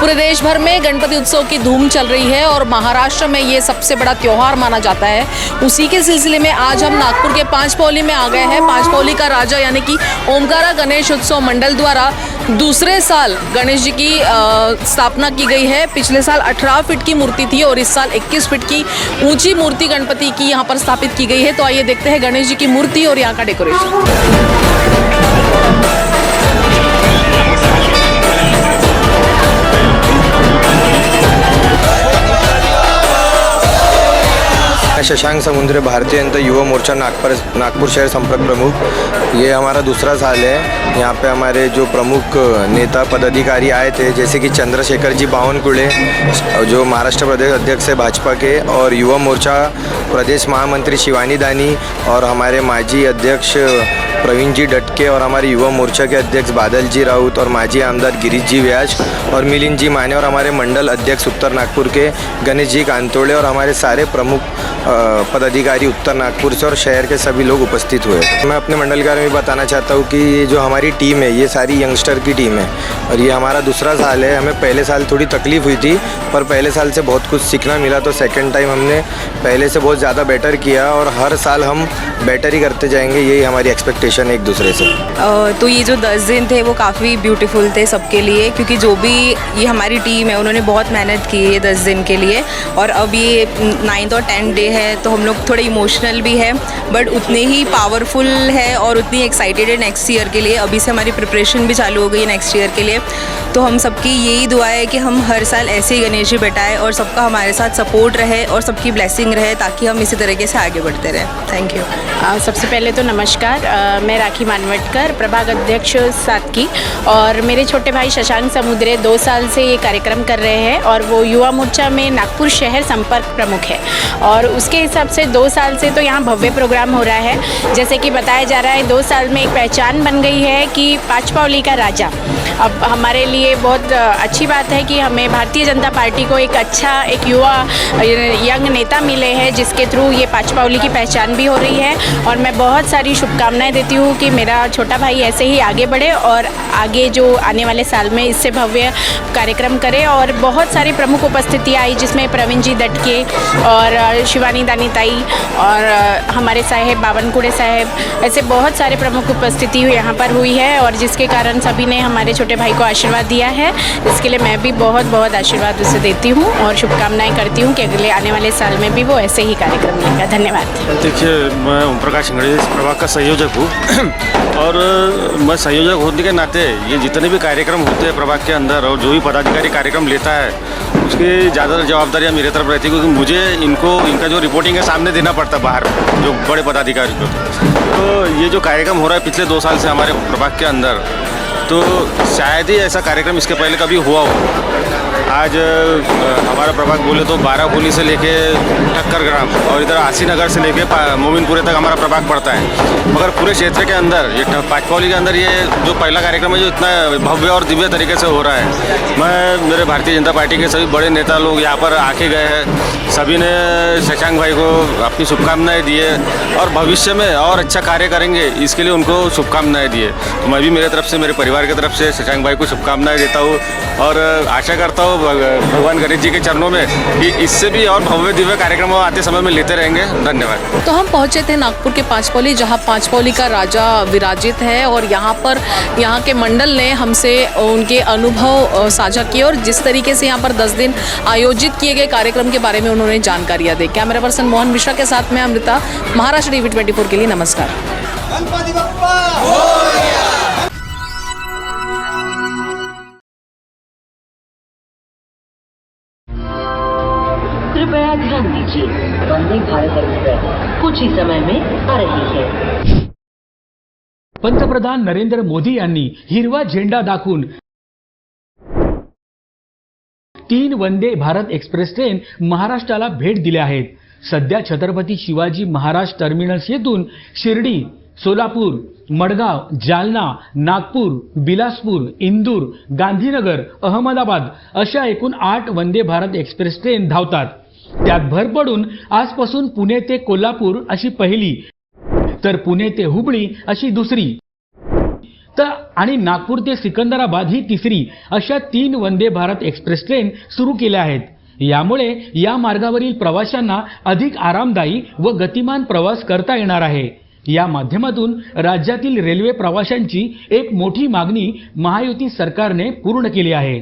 पूरे देश भर में गणपति उत्सव की धूम चल रही है और महाराष्ट्र में ये सबसे बड़ा त्योहार माना जाता है। उसी के सिलसिले में आज हम नागपुर के पांचपौली में आ गए हैं। पांचपौली का राजा यानी कि ओमकारा गणेश उत्सव मंडल द्वारा दूसरे साल गणेश जी की स्थापना की गई है। पिछले साल 18 फीट की मूर्ति थी और इस साल 21 फीट की ऊंची मूर्ति गणपति की यहाँ पर स्थापित की गई है। तो आइए देखते हैं गणेश जी की मूर्ति और यहाँ का डेकोरेशन। शशांक समुद्रे, भारतीय जनता युवा मोर्चा नागपुर शहर संपर्क प्रमुख। ये हमारा दूसरा साल है। यहाँ पे हमारे जो प्रमुख नेता पदाधिकारी आए थे, जैसे कि चंद्रशेखर जी बावनकुळे जो महाराष्ट्र प्रदेश अध्यक्ष है भाजपा के, और युवा मोर्चा प्रदेश महामंत्री शिवानी दानी, और हमारे माजी अध्यक्ष प्रवीण जी डटके, और हमारे युवा मोर्चा के अध्यक्ष बादल जी राउत, और माजी आमदार गिरीश जी व्यास और मिलिंद जी माने, और हमारे मंडल अध्यक्ष उत्तर नागपुर के गणेश जी कांतोड़े, और हमारे सारे प्रमुख पदाधिकारी उत्तर नागपुर से और शहर के सभी लोग उपस्थित हुए। मैं अपने मंडल के बारे में बताना चाहता हूँ कि ये जो हमारी टीम है ये सारी यंगस्टर की टीम है और ये हमारा दूसरा साल है। हमें पहले साल थोड़ी तकलीफ हुई थी पर पहले साल से बहुत कुछ सीखना मिला, तो सेकंड टाइम हमने पहले से बहुत ज़्यादा बेटर किया और हर साल हम बेटर ही करते जाएंगे, यही हमारी एक्सपेक्टेशन है एक दूसरे से। तो ये जो 10 दिन थे वो काफ़ी ब्यूटीफुल थे सबके लिए, क्योंकि जो भी ये हमारी टीम है उन्होंने बहुत मेहनत की है 10 दिन के लिए। और अब ये 9th और 10th डे है तो हम लोग थोड़े इमोशनल भी है बट उतने ही पावरफुल है और उतनी एक्साइटेड है नेक्स्ट ईयर के लिए। अभी से हमारी प्रिपरेशन भी चालू हो गई है नेक्स्ट ईयर के लिए। तो हम सबकी यही दुआ है कि हम हर साल ऐसे ही गणेश जी बैठाएं और सबका हमारे साथ सपोर्ट रहे और सबकी ब्लेसिंग रहे ताकि हम इसी तरीके से आगे बढ़ते रहें। Thank you. सबसे पहले तो नमस्कार, मैं राखी मानवटकर, प्रभाग अध्यक्ष 7 की, और मेरे छोटे भाई शशांक समुद्रे 2 साल से ये कार्यक्रम कर रहे हैं और वो युवा मोर्चा में नागपुर शहर संपर्क प्रमुख है। और उसके हिसाब से 2 साल से तो यहाँ भव्य प्रोग्राम हो रहा है। जैसे कि बताया जा रहा है 2 साल में एक पहचान बन गई है कि पांचपौली का राजा। अब हमारे लिए बहुत अच्छी बात है कि हमें भारतीय जनता पार्टी को एक अच्छा एक युवा यंग नेता मिले हैं जिसके थ्रू ये पांचपौली की पहचान भी हो रही है। और मैं बहुत सारी शुभकामनाएं देती हूँ कि मेरा छोटा भाई ऐसे ही आगे बढ़े और आगे जो आने वाले साल में इससे भव्य कार्यक्रम करे। और बहुत सारी प्रमुख उपस्थितियाँ आई जिसमें प्रवीण जी डटके और शिवानी दानी ताई और हमारे साहेब बावनकुळे साहेब, ऐसे बहुत सारे प्रमुख उपस्थिति यहाँ पर हुई है और जिसके कारण सभी ने हमारे छोटे भाई को आशीर्वाद दिया है। इसके लिए मैं भी बहुत बहुत आशीर्वाद उसे देती हूँ और शुभकामनाएं करती हूँ कि अगले आने वाले साल में भी वो ऐसे ही कार्यक्रम लेगा। धन्यवाद। देखिए, मैं ओम प्रकाश सिंगड़े इस प्रभाग का संयोजक हूँ और मैं संयोजक होने के नाते ये जितने भी कार्यक्रम होते हैं प्रभाग के अंदर और जो भी पदाधिकारी कार्यक्रम लेता है उसकी ज़्यादा जवाबदारियाँ मेरे तरफ रहती है, क्योंकि मुझे इनका जो रिपोर्टिंग है सामने देना पड़ता है बाहर जो बड़े पदाधिकारी को। तो ये जो कार्यक्रम हो रहा है पिछले 2 साल से हमारे प्रभाग के अंदर, तो शायद ही ऐसा कार्यक्रम इसके पहले कभी हुआ हो। आज हमारा प्रभाग बोले तो 12 पुली से लेके ठक्कर ग्राम और इधर आसी नगर से लेके मोमिनपुरे तक हमारा प्रभाग पड़ता है। मगर पूरे क्षेत्र के अंदर ये पांचपौली के अंदर ये जो पहला कार्यक्रम है जो इतना भव्य और दिव्य तरीके से हो रहा है। मैं मेरे भारतीय जनता पार्टी के सभी बड़े नेता लोग यहाँ पर आके गए हैं, सभी ने शशांक भाई को अपनी शुभकामनाएँ दी है और भविष्य में और अच्छा कार्य करेंगे इसके लिए उनको शुभकामनाएँ दी है। तो मैं भी मेरे तरफ से मेरे परिवार की तरफ से शशांक भाई को शुभकामनाएँ देता हूँ और आशा करता हूँ भगवान गणेश जी के चरणों में कि इससे भी और भव्य दिव्य कार्यक्रम आते समय में लेते रहेंगे। धन्यवाद। तो हम पहुंचे थे नागपुर के पांचपौली, जहां पांचपौली का राजा विराजित है और यहाँ पर यहाँ के मंडल ने हमसे उनके अनुभव साझा किए और जिस तरीके से यहाँ पर 10 दिन आयोजित किए गए कार्यक्रम के बारे में उन्होंने जानकारियाँ दी। कैमरा पर्सन मोहन मिश्रा के साथ में अमृता, महाराष्ट्र टीवी 24 के लिए नमस्कार। कृपया ध्यान दीजिए, वंदे भारत एक्सप्रेस कुछ ही समय में आ रही है। पंतप्रधान नरेंद्र मोदी यांनी हिरवा झेंडा दाखवून 3 वंदे भारत एक्सप्रेस ट्रेन महाराष्ट्राला भेट दिल्या आहेत। सध्या छत्रपती शिवाजी महाराज टर्मिनस येथून शिर्डी, सोलापूर, मडगाव, जालना, नागपूर, बिलासपूर, इंदूर, गांधीनगर, अहमदाबाद अशा एकूण 8 वंदे भारत एक्सप्रेस ट्रेन धावतात। त्यात भर पडून आजपासून पुणे ते कोल्हापूर अशी पहिली तर पुणे ते हुबळी अशी दुसरी तर आणि नागपूर ते सिकंदराबाद ही तिसरी अशा 3 वंदे भारत एक्सप्रेस ट्रेन सुरू केल्या आहेत. यामुळे या मार्गावरील प्रवाशांना अधिक आरामदायी व गतिमान प्रवास करता येणार आहे. या माध्यमातून राज्यातील रेल्वे प्रवाशांची एक मोठी मागणी महायुती सरकारने पूर्ण केली आहे.